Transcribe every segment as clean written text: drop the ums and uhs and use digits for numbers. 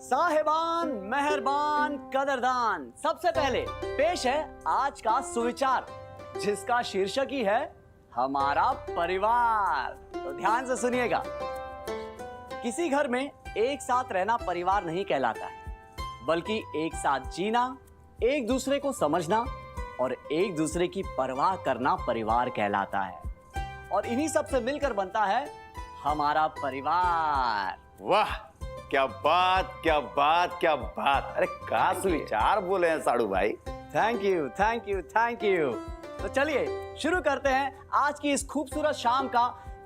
साहिबान, मेहरबान, कदरदान, सबसे पहले पेश है आज का सुविचार, जिसका शीर्षक ही है हमारा परिवार। तो ध्यान से सुनिएगा। किसी घर में एक साथ रहना परिवार नहीं कहलाता है, बल्कि एक साथ जीना, एक दूसरे को समझना और एक दूसरे की परवाह करना परिवार कहलाता है। और इन्हीं सब से मिलकर बनता है हमारा परिवार। वाह, क्या बात, क्या बात, क्या बात। अरे का सुविचार बोले हैं साड़ू भाई। Thank you, thank you, thank you. तो चलिए शुरू करते हैं आज की इस खूबसूरत शाम का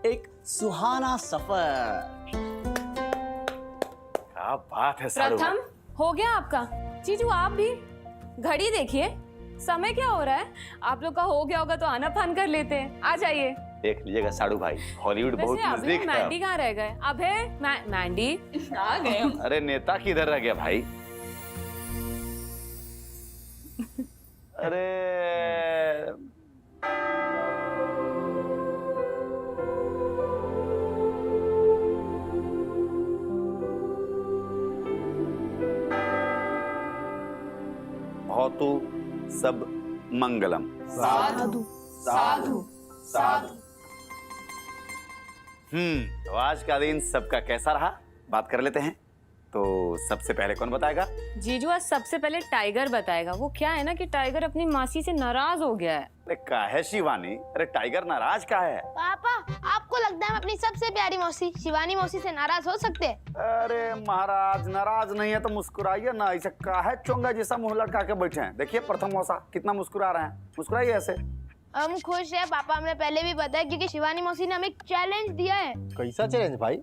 एक सुहाना सफर। क्या बात है साड़ू भाई। प्रथम हो गया आपका। जीजू आप भी घड़ी देखिए, समय क्या हो रहा है? आप लोग का हो गया होगा तो आना फान कर लेते हैं। आ जाइए। देख लीजिएगा साड़ू भाई, हॉलीवुड बहुत नजदीक है। मैंडी कहाँ रह गए? अब है मैंडी आ गए। अरे नेता किधर रह गया भाई? अरे भवतु सब मंगलम। साधु साधु साधु। तो आज का दिन सबका कैसा रहा, बात कर लेते हैं। तो सबसे पहले कौन बताएगा? जीजू आज सबसे पहले टाइगर बताएगा। वो क्या है ना कि टाइगर अपनी मासी से नाराज हो गया है। अरे का है शिवानी? अरे टाइगर नाराज का है? पापा, आपको लगता है हम अपनी सबसे प्यारी मौसी शिवानी मौसी से नाराज हो सकते हैं? अरे महाराज, नाराज नहीं है तो मुस्कुराइए ना। ऐसे का है चोंगा जैसा मुंह लटका के बैठे हैं। देखिए प्रथम मौसा कितना मुस्कुरा रहे हैं, मुस्कुराइए ऐसे। हम खुश है पापा, हमें पहले भी पता है क्योंकि शिवानी मौसी ने हमें एक चैलेंज दिया है। कैसा चैलेंज भाई?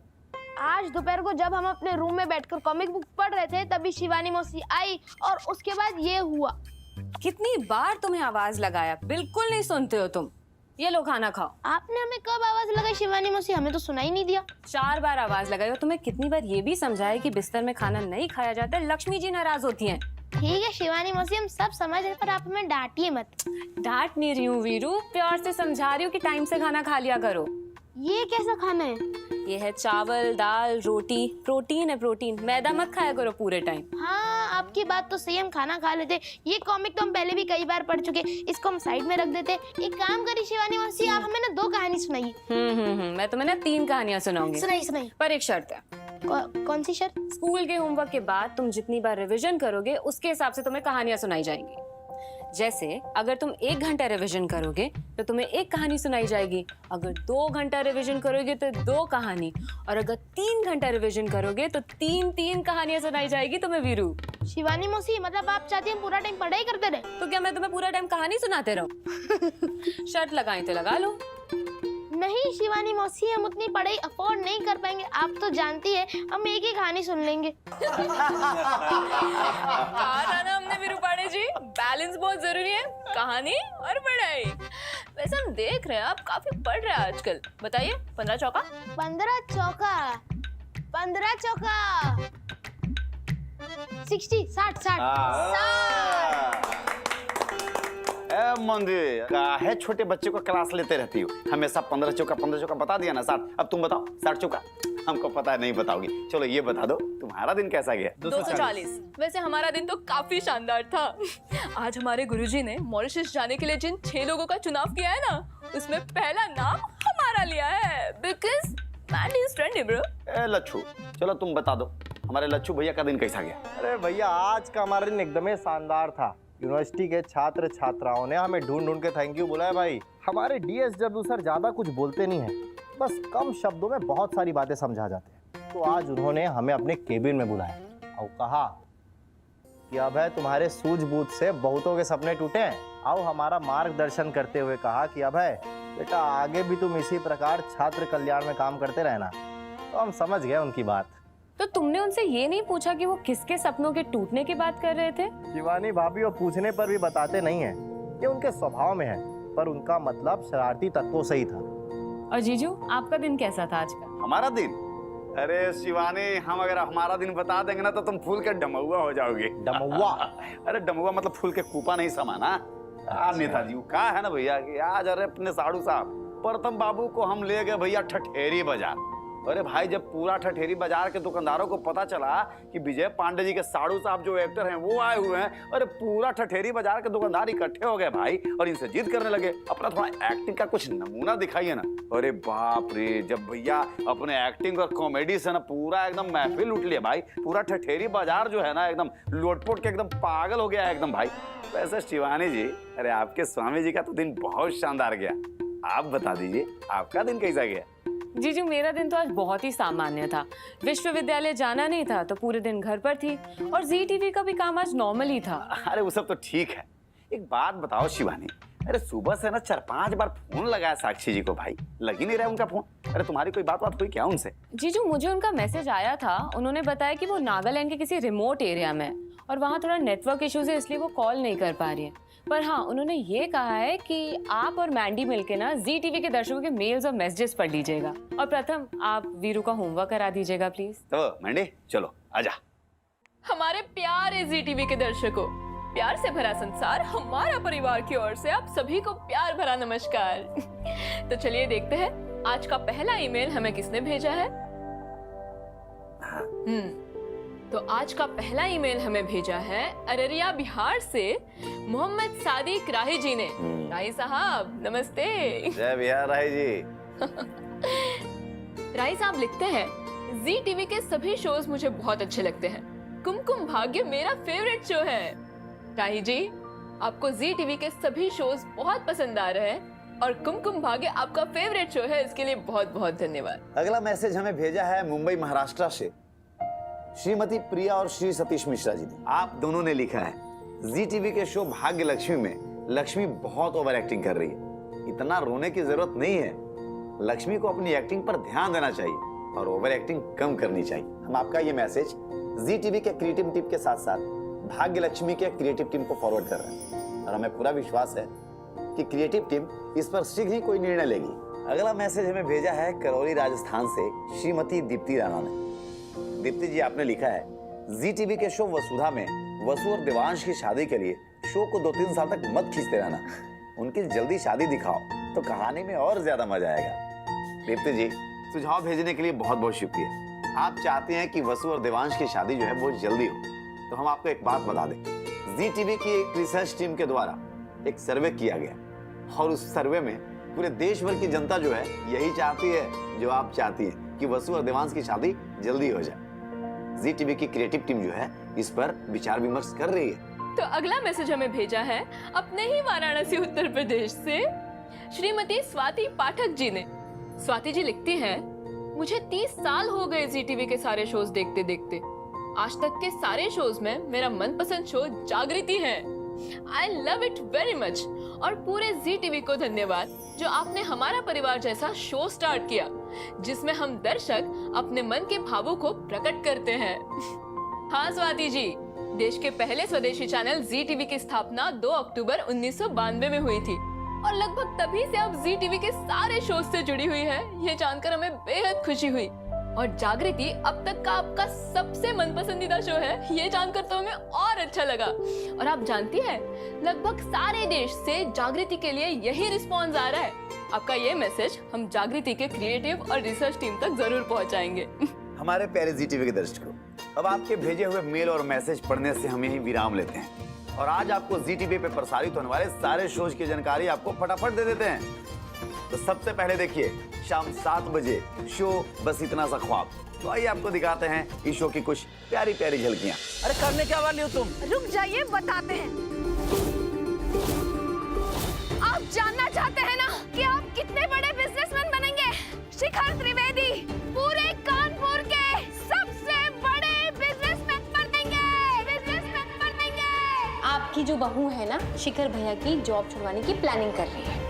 आज दोपहर को जब हम अपने रूम में बैठकर कॉमिक बुक पढ़ रहे थे तभी शिवानी मौसी आई और उसके बाद ये हुआ। कितनी बार तुम्हें आवाज लगाया, बिल्कुल नहीं सुनते हो तुम। ये लो खाना खाओ। आपने हमें कब आवाज लगाई शिवानी मौसी? हमें तो सुनाई नहीं दिया। 4 बार आवाज लगाई और तुम्हें कितनी बार ये भी समझाया कि बिस्तर में खाना नहीं खाया जाता, लक्ष्मी जी नाराज होती हैं। ठीक है शिवानी मौसी, हम सब समझ रहे, पर आप हमें डांटिए मत। डांट नहीं रही हूँ वीरू, प्यार से समझा रही हूँ कि टाइम से खाना खा लिया करो। ये कैसा खाना है? ये है चावल, दाल, रोटी। प्रोटीन है, प्रोटीन। मैदा मत खाया करो पूरे टाइम। हाँ आपकी बात तो सही, हम खाना खा लेते। ये कॉमिक तो हम पहले भी कई बार पढ़ चुके, इसको हम साइड में रख देते। एक काम करिए शिवानी मौसी, आप हमें ना 2 कहानी सुनाइए। मैं तुम्हें ना 3 कहानियां सुनाऊंगी। सुनाइए। पर एक शर्त है। कौन सी शर्त? स्कूल के होमवर्क के बाद तुम जितनी बार रिवीजन करोगे उसके हिसाब से तुम्हें कहानियां सुनाई जाएंगी। जैसे अगर तुम 1 घंटा रिवीजन करोगे तो तुम्हें 1 कहानी सुनाई जाएगी। अगर 2 घंटा रिवीजन करोगे तो 2 कहानी, और अगर 3 घंटा रिवीजन करोगे तो 3 कहानियां सुनाई जाएगी तुम्हें वीरू। शिवानी मौसी, मतलब आप चाहती हैं पूरा टाइम पढ़ाई करते रहे? तो क्या मैं तुम्हें पूरा टाइम कहानी सुनाते रहूं? शर्त लगाई तो लगा लो। नहीं शिवानी मौसी, हम उतनी पढ़ाई अफोर्ड नहीं कर पाएंगे। आप तो जानती है, हम एक ही कहानी सुन लेंगे। कहा था ना हमने वीरू पाड़े जी, बैलेंस बहुत जरूरी है, कहानी और पढ़ाई। वैसे हम देख रहे हैं आप काफी पढ़ रहे हैं आजकल। बताइए 15 चौका। 15 चौका 15 चौका 60 60 मंदिर का है, छोटे बच्चे को क्लास लेते रहती हो हमेशा। 15 चौका बता दिया ना। 60, अब तुम बताओ 60 चौका। हमको पता है नहीं बताओगी, चलो ये बता दो तुम्हारा दिन कैसा गया? 240। वैसे हमारा दिन तो काफी शानदार था। आज हमारे गुरुजी ने मॉरिशस जाने के लिए जिन 6 लोगों का चुनाव किया है ना, उसमें पहला नाम हमारा लिया है। Because Mandy is trendy bro. Lachhu, चलो तुम बता दो हमारे लच्छू भैया का दिन कैसा गया? अरे भैया, आज का हमारा दिन एकदम शानदार था। यूनिवर्सिटी के छात्र छात्राओं ने हमें ढूंढ के थैंक यू बोला है भाई। हमारे डीएसडब्ल्यू सर ज़्यादा कुछ बोलते नहीं हैं, बस कम शब्दों में बहुत सारी बातें समझा जाते हैं। तो आज उन्होंने हमें अपने केबिन में बुलाया और कहा कि अब है तुम्हारे सूझबूझ से बहुतों के सपने टूटे हैं, आओ हमारा मार्गदर्शन करते हुए कहा कि अब है बेटा, आगे भी तुम इसी प्रकार छात्र कल्याण में काम करते रहना। तो हम समझ गए उनकी बात। तो तुमने उनसे ये नहीं पूछा कि वो किसके सपनों के टूटने की बात कर रहे थे? शिवानी भाभी वो पूछने पर भी बताते नहीं हैं, ये उनके स्वभाव में है, पर उनका मतलब शरारती तत्वों से ही था। और जीजू, आपका दिन कैसा था आज का? हमारा दिन? अरे शिवानी, हम अगर हमारा दिन बता देंगे ना तो तुम फूल के डमौआ हो जाओगे। डमौआ? अरे डमौआ मतलब फूल के कूपा नहीं समाना। नेताजी कहा है ना भैया कि आज अरे अपने साड़ू साहब प्रथम बाबू को हम ले गए भैया ठठेरी बाजार। अरे भाई जब पूरा ठठेरी बाजार के दुकानदारों को पता चला कि विजय पांडे जी के साड़ू साहब जो एक्टर हैं वो आए हुए हैं, अरे पूरा ठठेरी बाजार के दुकानदार इकट्ठे हो गए भाई और इनसे जिद करने लगे अपना थोड़ा एक्टिंग का कुछ नमूना दिखाइए ना। अरे बाप रे, जब भैया अपने एक्टिंग और कॉमेडी से ना पूरा एकदम महफिल लूट लिया भाई, पूरा ठठेरी बाजार जो है ना एकदम लोटपोट के एकदम पागल हो गया है एकदम भाई। वैसे शिवानी जी, अरे आपके स्वामी जी का तो दिन बहुत शानदार गया, आप बता दीजिए आपका दिन कैसा गया? जीजू मेरा दिन तो आज बहुत ही सामान्य था। विश्वविद्यालय जाना नहीं था तो पूरे दिन घर पर थी और जी टीवी का भी काम आज नॉर्मल ही था। अरे वो सब तो ठीक है, एक बात बताओ शिवानी, अरे सुबह से ना 4-5 बार फोन लगाया साक्षी जी को भाई, लग ही नहीं रहा उनका फोन। अरे तुम्हारी कोई बात हुई क्या उनसे? जीजू मुझे उनका मैसेज आया था, उन्होंने बताया कि वो नागालैंड के किसी रिमोट एरिया में और वहाँ थोड़ा नेटवर्क इश्यूज है इसलिए वो कॉल नहीं कर पा रही है। पर हाँ, उन्होंने ये कहा है कि आप और मैंडी मिलके ना जी टीवी के दर्शकों के मेल्स और मैसेजेस पढ़ लीजिएगा और प्रथम आप वीरू का होमवर्क करा दीजिएगा प्लीज। तो मैंडी चलो आजा। हमारे प्यारे जी टीवी के दर्शकों, प्यार से भरा संसार हमारा परिवार की ओर से आप सभी को प्यार भरा नमस्कार। तो चलिए देखते हैं आज का पहला ईमेल हमें किसने भेजा है। तो आज का पहला ईमेल हमें भेजा है अररिया बिहार से मोहम्मद सादिक राही जी ने। राही साहब नमस्ते। जय बिहार राही जी। राही साहब लिखते हैं, जी टीवी के सभी शोज मुझे बहुत अच्छे लगते हैं, कुमकुम भाग्य मेरा फेवरेट शो है। राही जी, आपको जी टीवी के सभी शोज बहुत पसंद आ रहे हैं और कुमकुम भाग्य आपका फेवरेट शो है, इसके लिए बहुत बहुत धन्यवाद। अगला मैसेज हमें भेजा है मुंबई महाराष्ट्र से श्रीमती प्रिया और श्री सतीश मिश्रा जी ने। आप दोनों ने लिखा है, जी टीवी के शो भाग्य लक्ष्मी में लक्ष्मी बहुत ओवर एक्टिंग कर रही है, इतना रोने की जरूरत नहीं है, लक्ष्मी को अपनी एक्टिंग पर ध्यान देना चाहिए और ओवर एक्टिंग कम करनी चाहिए। हम आपका ये मैसेज जी टीवी के क्रिएटिव टीम के साथ साथ भाग्य लक्ष्मी के क्रिएटिव टीम को फॉरवर्ड कर रहे हैं और हमें पूरा विश्वास है कि क्रिएटिव टीम इस पर शीघ्र ही कोई निर्णय लेगी। अगला मैसेज हमें भेजा है करौली राजस्थान से श्रीमती दीप्ति राणा ने। दीप्ति जी, आपने लिखा है, जी टीवी के शो वसुधा में वसु और देवांश की शादी के लिए शो को 2-3 साल तक मत खींचते रहना, उनकी जल्दी शादी दिखाओ तो कहानी में और ज्यादा मजा आएगा। दीप्ति जी, सुझाव भेजने के लिए बहुत बहुत शुक्रिया। आप चाहते हैं कि वसु और देवांश की शादी जो है वो जल्दी हो, तो हम आपको एक बात बता दें, जी टीवी की एक रिसर्च टीम के द्वारा एक सर्वे किया गया और उस सर्वे में पूरे देश भर की जनता जो है यही चाहती है जो आप चाहती है कि वसु और देवांश की शादी जल्दी हो जाए। जी टीवी की क्रिएटिव टीम जो है इस पर विचार विमर्श कर रही है। तो अगला मैसेज हमें भेजा है अपने ही वाराणसी उत्तर प्रदेश से श्रीमती स्वाति पाठक जी ने। स्वाति जी लिखती हैं, मुझे 30 साल हो गए जी टीवी के सारे शोज देखते देखते, आज तक के सारे शोज में मेरा मनपसंद शो जागृति है। I love it very much और पूरे जी टीवी को धन्यवाद जो आपने हमारा परिवार जैसा शो स्टार्ट किया जिसमें हम दर्शक अपने मन के भावों को प्रकट करते हैं। हाँ स्वाति जी, देश के पहले स्वदेशी चैनल जी टीवी की स्थापना 2 अक्टूबर 1992 में हुई थी और लगभग तभी से अब जी टीवी के सारे शोज से जुड़ी हुई है, ये जानकर हमें बेहद खुशी हुई। और जागृति अब तक का आपका सबसे मनपसंदीदा शो है, ये जानकर तो हमें और अच्छा लगा। और आप जानती हैं, लगभग सारे देश से जागृति के लिए यही रिस्पॉन्स आ रहा है। आपका ये मैसेज हम जागृति के क्रिएटिव और रिसर्च टीम तक जरूर पहुंचाएंगे। हमारे प्यारे जी टीवी के दर्शकों, अब आपके भेजे हुए मेल और मैसेज पढ़ने से हम यही विराम लेते हैं और आज आपको जी टीवी पे प्रसारित होने वाले सारे शोज की जानकारी आपको फटाफट दे देते हैं। तो सबसे पहले देखिए शाम 7 बजे शो बस इतना सा ख्वाब। तो आइए आपको दिखाते हैं इस शो की कुछ प्यारी प्यारी झलकियां। अरे करने क्या वाली हो तुम? रुक जाइए, बताते हैं। आप जानना चाहते हैं ना कि आप कितने बड़े बिजनेसमैन बनेंगे? शिखर त्रिवेदी पूरे कानपुर के सबसे बड़े बिजनेसमैन बनेंगे। आपकी जो बहू है ना, शिखर भैया की जॉब छुड़वाने की प्लानिंग कर रही है।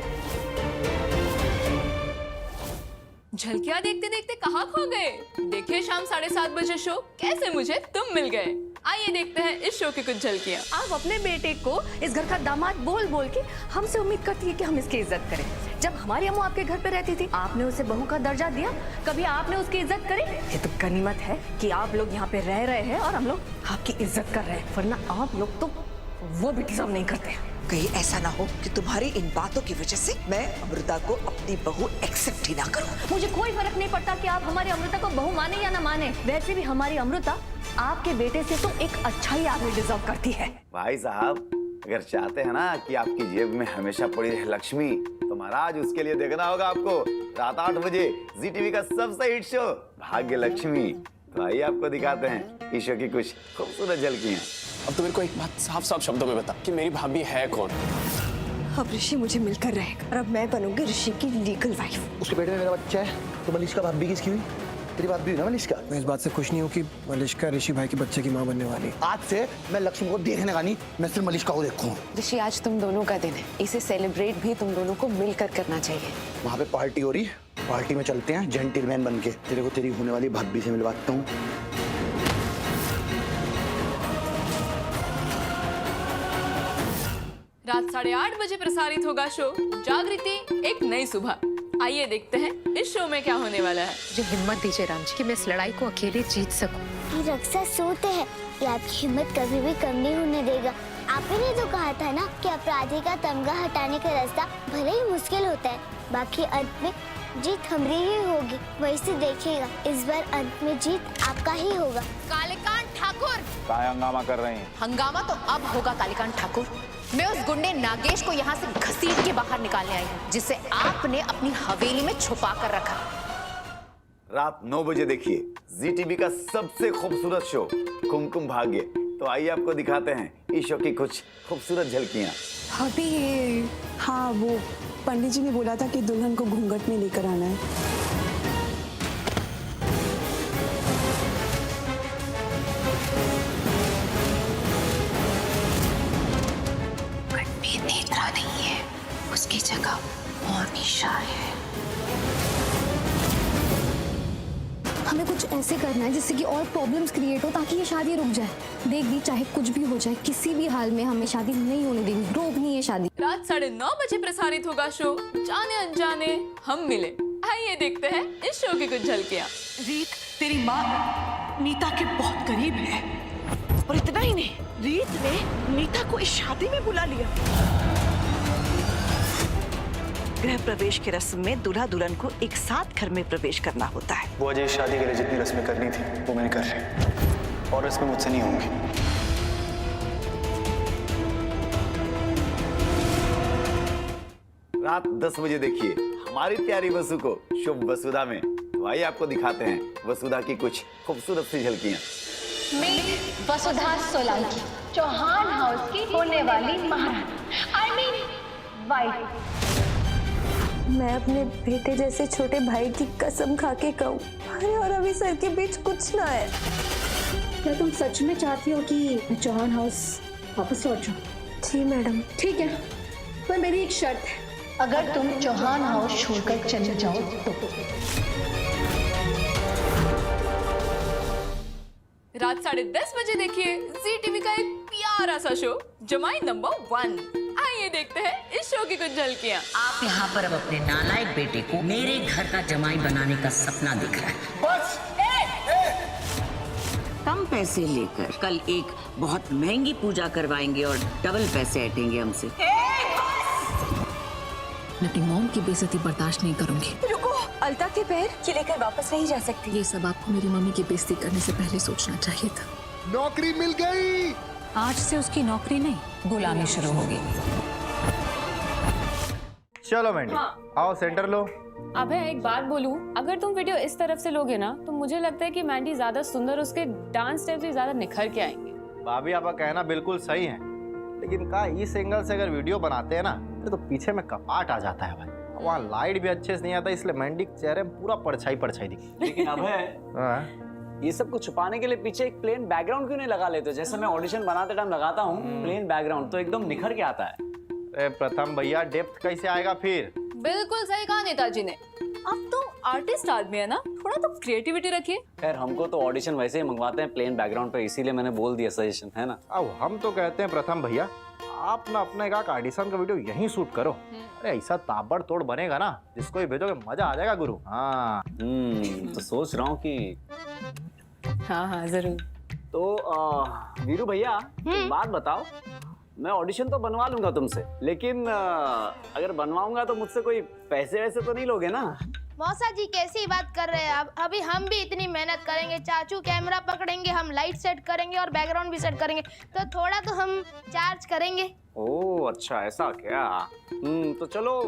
झलकियां देखते देखते कहाँ खो गए? देखिए शाम 7:30 बजे शो कैसे मुझे तुम मिल गए। आइए देखते हैं इस शो की कुछ झलकियां। आप अपने बेटे को इस घर का दामाद बोल बोल के हमसे उम्मीद करती है कि हम इसकी इज्जत करें। जब हमारी अम्मू आपके घर पे रहती थी, आपने उसे बहू का दर्जा दिया, कभी आपने उसकी इज्जत करी? ये तो गनीमत है कि आप लोग यहाँ पे रह रहे हैं और हम लोग आपकी इज्जत कर रहे हैं, वरना आप लोग तो वो भी डिजर्व नहीं करते। कहीं ऐसा ना हो कि तुम्हारी इन बातों की वजह से मैं अमृता को अपनी बहू एक्सेप्ट ही ना करूं। मुझे कोई फर्क नहीं पड़ता कि आप हमारी अमृता को बहू माने या ना माने। वैसे भी हमारी अमृता आपके बेटे से तो एक अच्छा ही आदमी डिजर्व करती है। भाई साहब, अगर चाहते हैं ना कि आपकी जेब में हमेशा पड़ी रहे लक्ष्मी, तो महाराज उसके लिए देखना होगा आपको रात 8 बजे जी टीवी का सबसे हिट शो भाग्य लक्ष्मी। तो आइए आपको दिखाते हैं ईशो की कुछ खूबसूरत झलकियां। अब तो मेरे को एक बात साफ साफ शब्दों में बता कि मेरी भाभी है कौन? अब ऋषि मुझे मिलकर रहेगा और अब मैं बनूंगी ऋषि की लीगल वाइफ। उसके पेट में मेरा बच्चा है, तो मलिश्का भाभी किसकी हुई? तेरी भाभी हुई ना मलिश्का। मैं इस बात से खुश नहीं हूँ कि मलिश्का ऋषि भाई के बच्चे की माँ बनने वाली है। आज से मैं लक्ष्मी को देखने का नहीं, मैं सिर्फ मलिश्का को देखूं। ऋषि, आज तुम दोनों का दिन है, इसे सेलिब्रेट भी तुम दोनों को मिलकर करना चाहिए। वहाँ पे पार्टी हो रही, पार्टी में चलते हैं जेंटलमैन बन के। तेरे को तेरी होने वाली भाभी से मिलवाता हूँ। रात 8:30 बजे प्रसारित होगा शो जागृति एक नई सुबह। आइए देखते हैं इस शो में क्या होने वाला है। मुझे हिम्मत दीजिए राम जी कि मैं इस लड़ाई को अकेले जीत सकूं। ये रक्षा सोते है, ये आपकी हिम्मत कभी भी कम नहीं होने देगा। आपने तो कहा था ना कि अपराधी का तमगा हटाने का रास्ता भले ही मुश्किल होता है, बाकी अंत में जीत हमारी ही होगी। वैसे देखिएगा, इस बार अंत में जीत आपका ही होगा। कालिकांत ठाकुर, क्या हंगामा कर रहे हैं? हंगामा तो अब होगा कालिकांत ठाकुर। मैं उस गुंडे नागेश को यहाँ से घसीट के बाहर निकालने आई हूँ, जिसे आपने अपनी हवेली में छुपा कर रखा। रात 9 बजे देखिए जी टीवी का सबसे खूबसूरत शो कुमकुम भाग्य। तो आइए आपको दिखाते हैं इस शो की कुछ खूबसूरत झलकियां। अभी हाँ, वो पंडित जी ने बोला था कि दुल्हन को घूंघट में लेकर आना है। में नेत्रा नहीं है, उसकी जगह मोनिशा है। हमें कुछ ऐसे करना है जिससे कि और प्रॉब्लम्स क्रिएट हो, ताकि ये शादी रुक जाए। देख दी, चाहे कुछ भी हो जाए, किसी भी हाल में हमें शादी नहीं होने देनी, रोकनी है शादी। रात 9:30 बजे प्रसारित होगा शो जाने अनजाने हम मिले। आइए देखते हैं इस शो की कुछ झलकियां। रीत तेरी माँ नीता के बहुत करीब है, और इतना ही नहीं, रीत ने नीता को इस शादी में बुला लिया। गृह प्रवेश की रस्म में दूल्हा दुल्हन को एक साथ घर में प्रवेश करना होता है। वो अजय शादी के लिए जितनी रस्में करनी थी वो मैंने कर ली, और रस्में मुझसे नहीं होंगी। रात 10 बजे देखिए हमारी प्यारी वसु को शुभ वसुधा में। तो आइए आपको दिखाते हैं वसुधा की कुछ खूबसूरत सी झलकियां। मैं वसुधा सोलंकी, चौहान हाउस की होने वाली महारानी, आई मीन वाइफ। मैं अपने बेटे जैसे छोटे भाई की कसम खा के कहूँ, अरे और अभी सर के बीच कुछ ना है। क्या तुम सच में चाहती हो कि मैं चौहान हाउस वापस लौट जाऊँ? जी मैडम। ठीक है, पर मेरी एक शर्त है। अगर तुम चौहान हाउस छोड़कर चले जाओ तो। रात 10:30 बजे देखिए जी टीवी का एक प्यारा सा शो जमाई नंबर 1। आइए देखते हैं इस शो की कुछ झलकियां। आप यहाँ पर अब अपने नालायक बेटे को मेरे घर का जमाई बनाने का सपना दिख रहा है। बस कम पैसे लेकर कल एक बहुत महंगी पूजा करवाएंगे और डबल पैसे ऐटेंगे हमसे। मैं अपनी मॉम की बेइज्जती बर्दाश्त नहीं करूंगी। रुको, अलता के पैर ये लेकर वापस नहीं जा सकती। ये सब आपको मेरी मम्मी की बेइज्जती करने से पहले सोचना चाहिए था। नौकरी मिल गई। आज से उसकी नौकरी नहीं, गुलामी शुरू होगी। चलो मैंडी, आओ सेंटर लो। अबे एक बात बोलूं, अगर तुम वीडियो इस तरफ से लोगे ना तो मुझे लगता है कि मैंडी ज्यादा सुंदर, उसके डांस स्टेप से ज्यादा निखर के आएंगे। भाभी आपका कहना बिल्कुल सही है, लेकिन का इस एंगल से अगर वीडियो बनाते हैं ना तो पीछे में कपाट आ जाता है भाई। वहाँ लाइट भी अच्छे से नहीं आता, इसलिए मैंडी के चेहरे में पूरा परछाई परछाई दिखती। लेकिन अबे ये सब कुछ छुपाने के लिए पीछे एक प्लेन बैकग्राउंड क्यों नहीं लगा लेते? जैसे मैं ऑडिशन बनाते टाइम लगाता हूँ प्लेन बैकग्राउंड, तो एकदम निखर के आता है। प्रथम भैया, डेप्थ कैसे आएगा फिर? बिल्कुल सही कहा नेताजी ने। अब तो आर्टिस्ट आदमी है ना, थोड़ा तो क्रिएटिविटी रखिए। खैर हमको तो ऑडिशन वैसे ही मंगवाते हैं प्लेन बैकग्राउंड पे, इसीलिए मैंने बोल दिया सजेशन, है ना? अब हम तो कहते हैं प्रथम भैया, आप ना अपने का ऑडिशन का वीडियो यहीं शूट करो। अरे ऐसा ताबड़तोड़ बनेगा ना, जिसको भी भेजोगे मजा आ जाएगा गुरु। हाँ तो सोच रहा हूँ कि हाँ हाँ जरूर। तो वीरू भैया एक बात बताओ, मैं ऑडिशन तो बनवा लूंगा तुमसे, लेकिन अगर बनवाऊंगा तो मुझसे कोई पैसे वैसे तो नहीं लोगे ना? मौसा जी कैसी बात कर रहे हैं आप? अभी हम भी इतनी मेहनत करेंगे, चाचू कैमरा पकड़ेंगे, हम लाइट सेट करेंगे और बैकग्राउंड भी सेट करेंगे, तो थोड़ा तो हम चार्ज करेंगे। ओह अच्छा, ऐसा क्या? तो चलो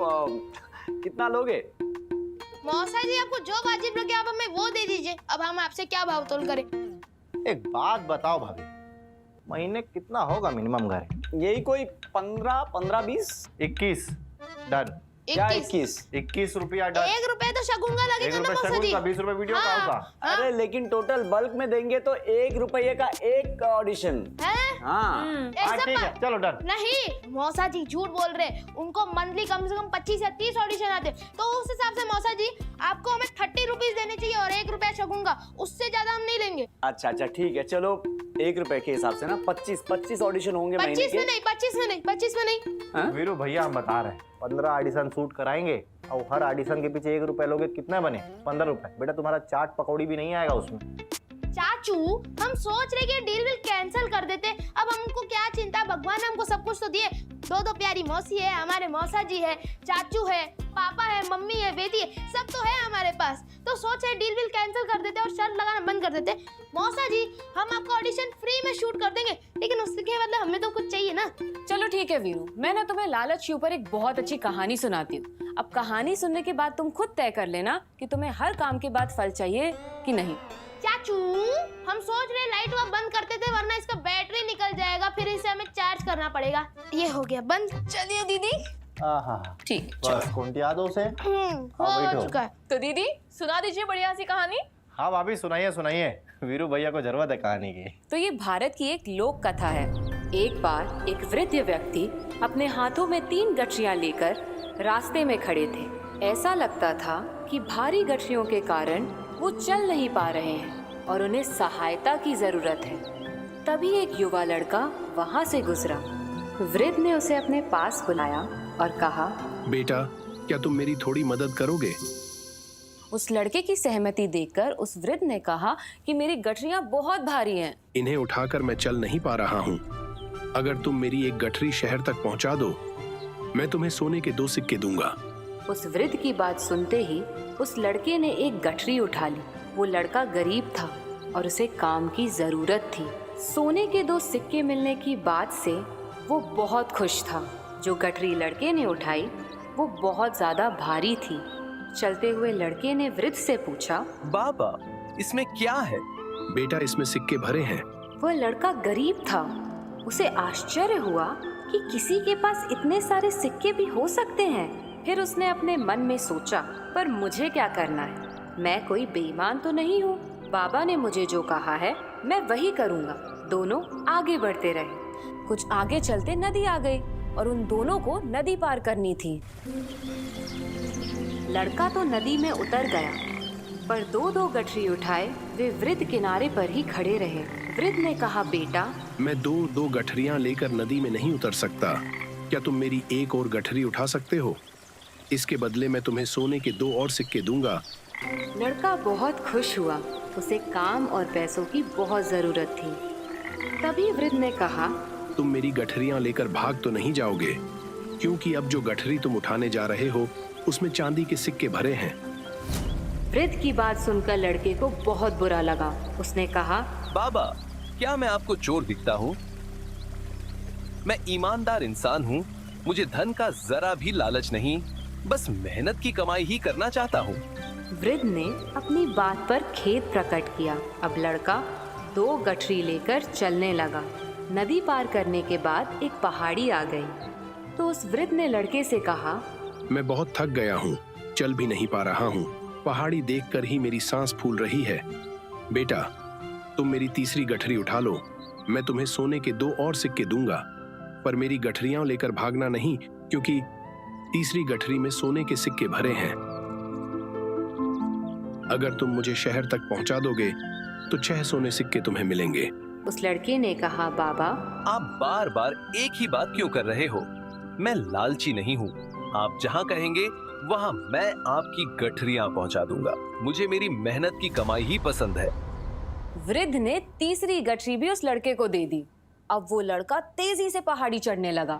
कितना लोगे? मौसा जी आपको जो वाजिब लगे आप हमें वो दे दीजिए, अब हम आपसे क्या भाव तोल करें? एक बात बताओ भाभी, महीने कितना होगा मिनिमम घर? यही कोई 15, 20, 21 डन। क्या 21 रुपया डन। 1 रुपया तो शगुंगा लगेगा ना मौसा जी? 20 रुपए वीडियो का होगा। अरे लेकिन टोटल बल्क में देंगे तो 1 रुपये का एक ऑडिशन। हाँ ठीक है, चलो डन। नहीं मौसा जी झूठ बोल रहे हैं, उनको मंथली कम से कम 25 या 30 ऑडिशन आते हैं, तो उस हिसाब से मौसा जी आपको हमें 30 रुपीज देने चाहिए और 1 रुपया शगुंगा, उससे ज्यादा हम नहीं लेंगे। अच्छा ठीक है, चलो 1 रुपए के हिसाब से ना 25 ऑडिशन होंगे महीने के। 25 में नहीं। वीरू भैया हम बता रहे हैं 15 ऑडिशन शूट कराएंगे और हर ऑडिशन के पीछे 1 रुपए लोगे, कितने बने? 15 रुपए। बेटा तुम्हारा चाट पकौड़ी भी नहीं आएगा उसमें। चाचू हम सोच रहे कि डील विल कैंसिल कर देते, अब हमको क्या चिंता, भगवान हमको सब कुछ तो दिए। दो प्यारी मौसी है, हमारे मौसा जी है, चाचू है, पापा है, मम्मी है, बेटी है, सब तो है हमारे पास, तो सोच रहे डील विल कैंसिल कर देते और शर्त लगाना बंद कर देते। मौसा जी हम आपका ऑडिशन फ्री में शूट कर देंगे, लेकिन उसके बदले हमें तो कुछ चाहिए ना। चलो ठीक है वीरू, मैं ना तुम्हें लालच के ऊपर एक बहुत अच्छी कहानी सुनाती हूँ। अब कहानी सुनने के बाद तुम खुद तय कर लेना कि तुम्हें हर काम के बाद फल चाहिए कि नहीं। चाचू हम सोच रहे लाइट वह बंद करते थे, वरना इसका बैटरी निकल जाएगा, फिर इसे हमें चार्ज करना पड़ेगा। ये हो गया बंद। चलिए दीदी। ठीक बस कुंटिया दो से हो चुका है। तो दीदी सुना दीजिए बढ़िया सी कहानी। हाँ भाभी सुनाइए, वीरू भैया को जरूरत है कहानी की। तो ये भारत की एक लोक कथा है। एक बार एक वृद्ध व्यक्ति अपने हाथों में 3 गठरियां लेकर रास्ते में खड़े थे। ऐसा लगता था कि भारी गठरियों के कारण वो चल नहीं पा रहे हैं और उन्हें सहायता की जरूरत है। तभी एक युवा लड़का वहाँ से गुजरा। वृद्ध ने उसे अपने पास बुलाया और कहा, बेटा क्या तुम मेरी थोड़ी मदद करोगे? उस लड़के की सहमति देखकर उस वृद्ध ने कहा कि मेरी गठरियां बहुत भारी हैं। इन्हें उठाकर मैं चल नहीं पा रहा हूँ। अगर तुम मेरी एक गठरी शहर तक पहुँचा दो, मैं तुम्हें सोने के 2 सिक्के दूंगा। उस वृद्ध की बात सुनते ही उस लड़के ने एक गठरी उठा ली। वो लड़का गरीब था और उसे काम की जरूरत थी। सोने के 2 सिक्के मिलने की बात से वो बहुत खुश था। जो गठरी लड़के ने उठाई वो बहुत ज्यादा भारी थी। चलते हुए लड़के ने वृद्ध से पूछा, बाबा इसमें क्या है? बेटा इसमें सिक्के भरे हैं। वह लड़का गरीब था। उसे आश्चर्य हुआ कि किसी के पास इतने सारे सिक्के भी हो सकते हैं। फिर उसने अपने मन में सोचा, पर मुझे क्या करना है? मैं कोई बेईमान तो नहीं हूँ। बाबा ने मुझे जो कहा है मैं वही करूँगा। दोनों आगे बढ़ते रहे। कुछ आगे चलते नदी आ गई और उन दोनों को नदी पार करनी थी। लड़का तो नदी में उतर गया, पर 2 गठरी उठाए वे वृद्ध किनारे पर ही खड़े रहे। वृद्ध ने कहा, बेटा मैं 2 गठरियां लेकर नदी में नहीं उतर सकता। क्या तुम मेरी एक और गठरी उठा सकते हो? इसके बदले मैं तुम्हें सोने के 2 और सिक्के दूंगा। लड़का बहुत खुश हुआ। उसे काम और पैसों की बहुत जरूरत थी। तभी वृद्ध ने कहा, तुम मेरी गठरियां लेकर भाग तो नहीं जाओगे, क्योंकि अब जो गठरी तुम उठाने जा रहे हो उसमें चांदी के सिक्के भरे हैं। वृद्ध की बात सुनकर लड़के को बहुत बुरा लगा। उसने कहा, बाबा क्या मैं आपको चोर दिखता हूँ? मैं ईमानदार इंसान हूँ। मुझे धन का जरा भी लालच नहीं, बस मेहनत की कमाई ही करना चाहता हूँ। वृद्ध ने अपनी बात पर खेद प्रकट किया। अब लड़का 2 गठरी लेकर चलने लगा। नदी पार करने के बाद एक पहाड़ी आ गई। तो उस वृद्ध ने लड़के से कहा, मैं बहुत थक गया हूँ, चल भी नहीं पा रहा हूँ। पहाड़ी देखकर ही मेरी सांस फूल रही है। बेटा तुम मेरी तीसरी गठरी उठा लो। मैं तुम्हें सोने के 2 और सिक्के दूंगा, पर मेरी गठरियां लेकर भागना नहीं, क्योंकि तीसरी गठरी में सोने के सिक्के भरे हैं। अगर तुम मुझे शहर तक पहुंचा दोगे तो 6 सोने सिक्के तुम्हें मिलेंगे। उस लड़के ने कहा, बाबा आप बार बार एक ही बात क्यों कर रहे हो? मैं लालची नहीं हूँ। आप जहाँ कहेंगे वहाँ मैं आपकी गठरियां पहुँचा दूंगा। मुझे मेरी मेहनत की कमाई ही पसंद है। वृद्ध ने तीसरी गठरी भी उस लड़के को दे दी। अब वो लड़का तेजी से पहाड़ी चढ़ने लगा।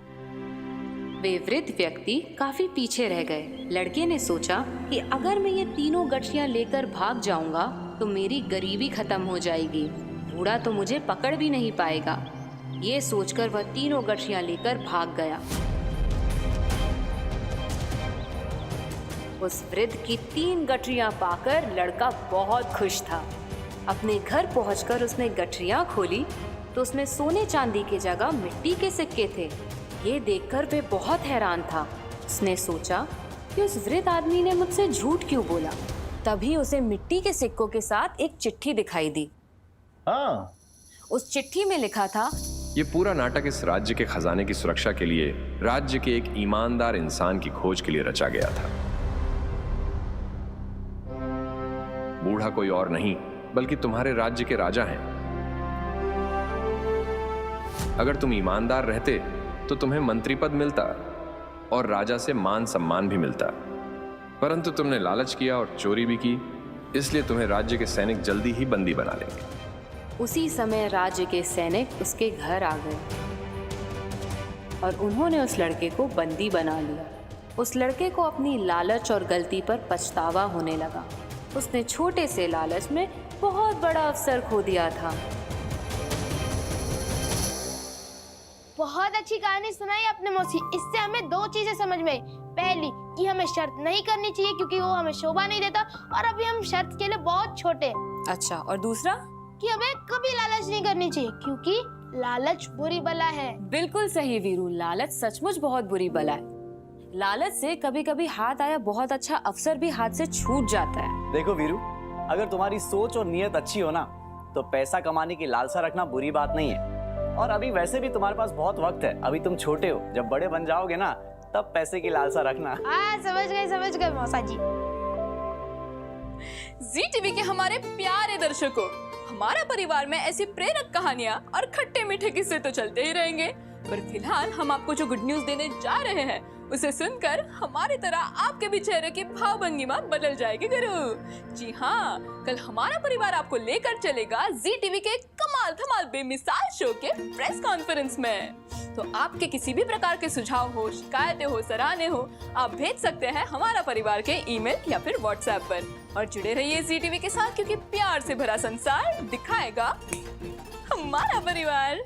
वे वृद्ध व्यक्ति काफी पीछे रह गए। लड़के ने सोचा कि अगर मैं ये तीनों गठरियां लेकर भाग जाऊंगा तो मेरी गरीबी खत्म हो जाएगी, बूढ़ा तो मुझे पकड़ भी नहीं पाएगा। ये सोचकर वह तीनों गठरियां लेकर भाग गया। उस वृद्ध की 3 गठरियां पाकर लड़का बहुत खुश था। अपने घर पहुंचकर उसने गठरियां खोली तो उसमें सोने चांदी की जगह मिट्टी के सिक्के थे। ये देखकर वे बहुत हैरान था। उसने सोचा कि उस वृद्ध आदमी ने मुझसे झूठ क्यों बोला। तभी उसे मिट्टी के सिक्कों के साथ एक चिट्ठी दिखाई दी। हाँ, उस चिट्ठी में लिखा था, ये पूरा नाटक इस राज्य के खजाने की सुरक्षा के लिए राज्य के एक ईमानदार इंसान की खोज के लिए रचा गया था। बूढ़ा कोई और नहीं बल्कि तुम्हारे राज्य के राजा हैं। अगर तुम ईमानदार रहते तो तुम्हें मंत्री पद मिलता और राजा से मान सम्मान भी मिलता, परंतु तुमने लालच किया और चोरी भी की, इसलिए तुम्हें राज्य के सैनिक जल्दी ही बंदी बना लेंगे। उसी समय राज्य के सैनिक उसके घर आ गए और उन्होंने उस लड़के को बंदी बना लिया। उस लड़के को अपनी लालच और गलती पर पछतावा होने लगा। उसने छोटे से लालच में बहुत बड़ा अवसर खो दिया था। बहुत अच्छी कहानी सुनाई आपने मौसी। इससे हमें 2 चीजें समझ में आई। पहली कि हमें शर्त नहीं करनी चाहिए क्योंकि वो हमें शोभा नहीं देता और अभी हम शर्त के लिए बहुत छोटे हैं। अच्छा, और दूसरा कि हमें कभी लालच नहीं करनी चाहिए क्योंकि लालच बुरी बला है। बिल्कुल सही वीरू, लालच सचमुच बहुत बुरी बला है। लालच से कभी कभी हाथ आया बहुत अच्छा अवसर भी हाथ से छूट जाता है। देखो वीरू, अगर तुम्हारी सोच और नीयत अच्छी हो ना तो पैसा कमाने की लालसा रखना बुरी बात नहीं है। और अभी वैसे भी तुम्हारे पास बहुत वक्त है, अभी तुम छोटे हो, जब बड़े बन जाओगे ना तब पैसे की लालसा रखना। समझ गए मौसा जी। जी टीवी के हमारे प्यारे दर्शकों, हमारा परिवार में ऐसी प्रेरक कहानियां और खट्टे मीठे किस्से तो चलते ही रहेंगे, पर फिलहाल हम आपको जो गुड न्यूज देने जा रहे हैं उसे सुनकर हमारी तरह आपके भी चेहरे की भाव भंगिमा बदल जाएगी गुरु। जी हाँ, कल हमारा परिवार आपको लेकर चलेगा जी टीवी के कमाल धमाल बेमिसाल शो के प्रेस कॉन्फ्रेंस में। तो आपके किसी भी प्रकार के सुझाव हो, शिकायतें हो, सराहने हो, आप भेज सकते हैं हमारा परिवार के ईमेल या फिर व्हाट्सएप पर। और जुड़े रहिए जी टीवी के साथ क्योंकि प्यार से भरा संसार दिखाएगा हमारा परिवार।